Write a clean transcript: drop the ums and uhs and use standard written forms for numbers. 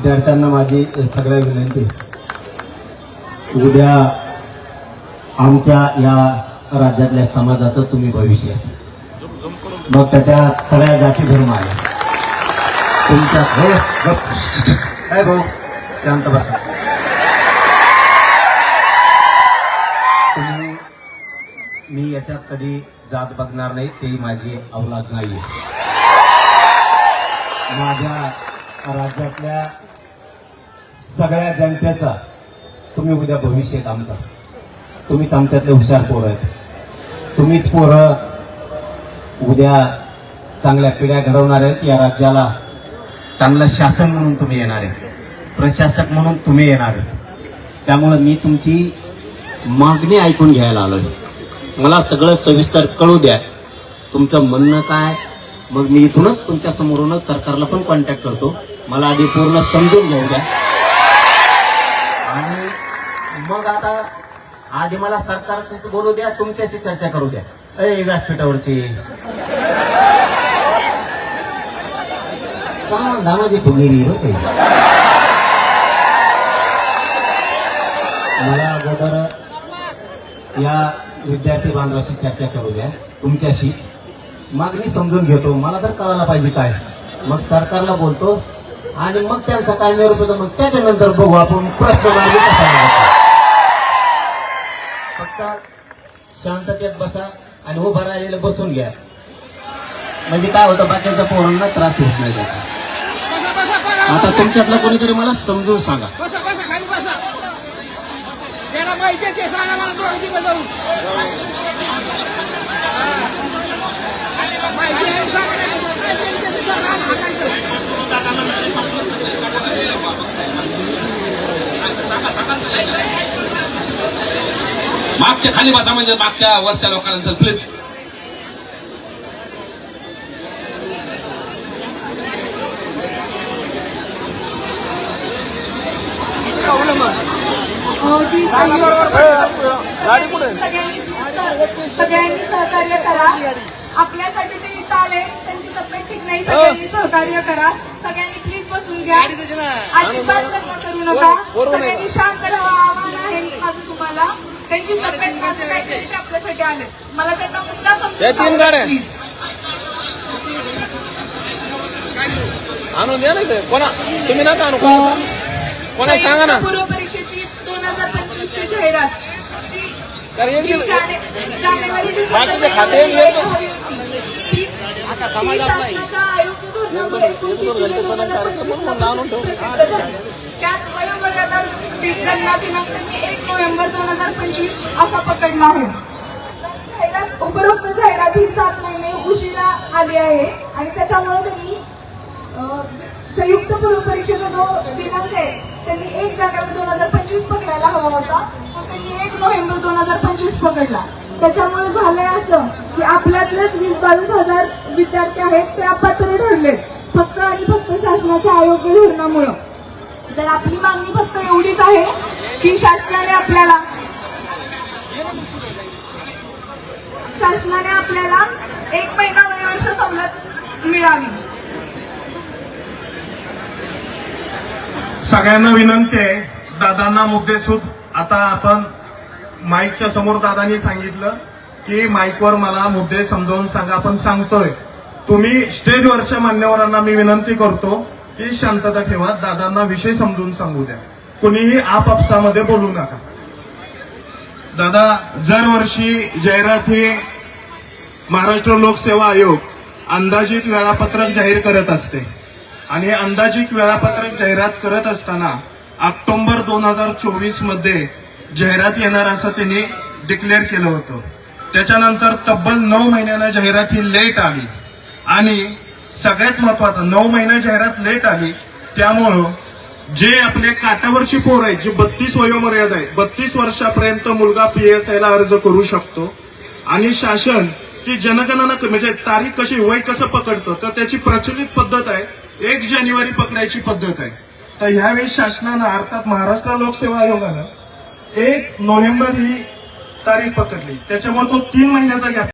विद्यार्थ्यांना माझी सगळ्या विनंती, उद्या आमच्या या राज्यातल्या समाजाचं तुम्ही भविष्य, मग त्याच्यात सगळ्या जाती धर्म आहे तुमच्या। काय भाऊ शांत बसा, तुम्ही मी याच्यात कधी जात बघणार नाही, ते माझी औलाद नाहीये। माझ्या राज्यातल्या सगळ्या जनतेचा तुम्ही उद्या भविष्य आहेत आमचा, तुम्हीच आमच्यातले हुशार पोरं आहेत, तुम्हीच पोरं उद्या चांगल्या पिढ्या घडवणार आहेत। या राज्याला चांगलं शासन म्हणून तुम्ही येणार आहे, प्रशासक म्हणून तुम्ही येणार आहे। त्यामुळे मी तुमची मागणी ऐकून घ्यायला आलोय, मला सगळं सविस्तर कळू द्या, तुमचं म्हणणं काय, मग मी इथूनच तुमच्या समोरूनच सरकारला पण कॉन्टॅक्ट करतो, मला आधी पूर्ण समजून घेऊ द्या। आणि मग आता आधी मला सरकारचं बोलू द्या, तुमच्याशी चर्चा करू द्या। ए व्यासपीठावरची का दामाजी फुगेरी होते, मला अगोदर या विद्यार्थी बांधवाशी चर्चा करू द्या, तुमच्याशी मागणी समजून घेतो, मला तर कळायला पाहिजे काय, मग सरकारला बोलतो आणि मग त्यांचा काय निरोप येतो, मग त्याच्यानंतर बघू आपण प्रश्न मार्गी कसा। फक्त शांततेत बसा आणि उभं राहिलेलं बसून घ्या, म्हणजे काय होतं बाकीच्या पोरांना त्रास होत नाही त्याचा। आता तुमच्यातलं कोणीतरी मला समजून सांगा। मागच्या खाली बसा, म्हणजे मागच्या वरच्या लोकांना प्लीज। सगळ्यांनी सहकार्य करा, आपल्यासाठी ते इथं आले, त्यांची तब्येत ठीक नाही, सगळ्यांनी सहकार्य करा, सगळ्यांनी प्लीज बसून घ्या, अजिबात दंगा करू नका, सगळ्यांनी शांत राहा, आव्हान आहे माझं तुम्हाला, त्यांची तब्येत माझं काहीतरी ते आपल्यासाठी आले, मला त्यांना मुद्दा समजून प्लीज आणून द्या ना, कोणा तुम्ही नका आणू, कोणा सांगा ना। पूर्व परीक्षेची 2025ची जाहिरात जी जानेवारी डिसेंबर शासनाच्या आयोग्य धोरणामुळे 29 जुलै 2025 प्रसिद्ध झाली, त्यात वयोमर्यादा गणना दिनांक त्यांनी 1 नोव्हेंबर 2025 असा पकडला आहे। जाहिरात उपरोक्त जाहिरात ही 7 महिने उशिरा आली आहे आणि त्याच्यामुळे त्यांनी संयुक्त पूर्व परीक्षेचा जो दिनांक आहे त्यांनी 1 जानेवारी 2025 पकडायला हवा होता, पण त्यांनी 1 नोव्हेंबर 2025 पकडला। त्याच्यामुळे झालंय असं की आपल्यातलेच 20-22 हजार विद्यार्थी आहेत ते अपात्र ठरलेत, फक्त आणि फक्त शासनाच्या अयोग्य धोरणामुळं। तर आपली मागणी फक्त एवढीच आहे की शासनाने आपल्याला 1 महिना वयोवर्ष सवलत मिळावी। सगळ्यांना विनंती आहे, दादांना मुद्देसूद, आता आपण माईकच्या समोर दादांनी सांगितलं की माईकवर मला मुद्दे समजावून सांगा, आपण सांगतोय, तुम्ही स्टेजवरच्या मान्यवरांना मी विनंती करतो की शांतता ठेवा, दादांना विषय समजून सांगू द्या, कुणीही आपापसामध्ये बोलू नका। दादा, दरवर्षी जाहिरात ही महाराष्ट्र लोकसेवा आयोग अंदाजित वेळापत्रक जाहीर करत असते आणि अंदाजित वेळापत्रक जाहिरात करत असताना ऑक्टोबर 2024 मध्ये जाहिरात येणार असं त्यांनी डिक्लेअर केलं होतं। त्याच्यानंतर तब्बल 9 महिन्यांना जाहिरात ही लेट आली आणि सगळ्यात महत्वाचं 9 महिने जाहिरात लेट आली, त्यामुळं जे आपले काटावरची पोर आहेत, जी 32 वयोमर्यादा आहे, 32 वर्षापर्यंत मुलगा PSI ला अर्ज करू शकतो आणि शासन ती जनगणना म्हणजे तारीख कशी वय कसं पकडतं तर त्याची प्रचलित पद्धत आहे 1 जानेवारी पकडायची पद्धत आहे। तर ह्यावेळी शासनानं अर्थात महाराष्ट्र लोकसेवा आयोगानं 1 नोव्हेंबर ही तारीख पकडली, त्याच्यामुळे तो 3 महिन्याचा गॅप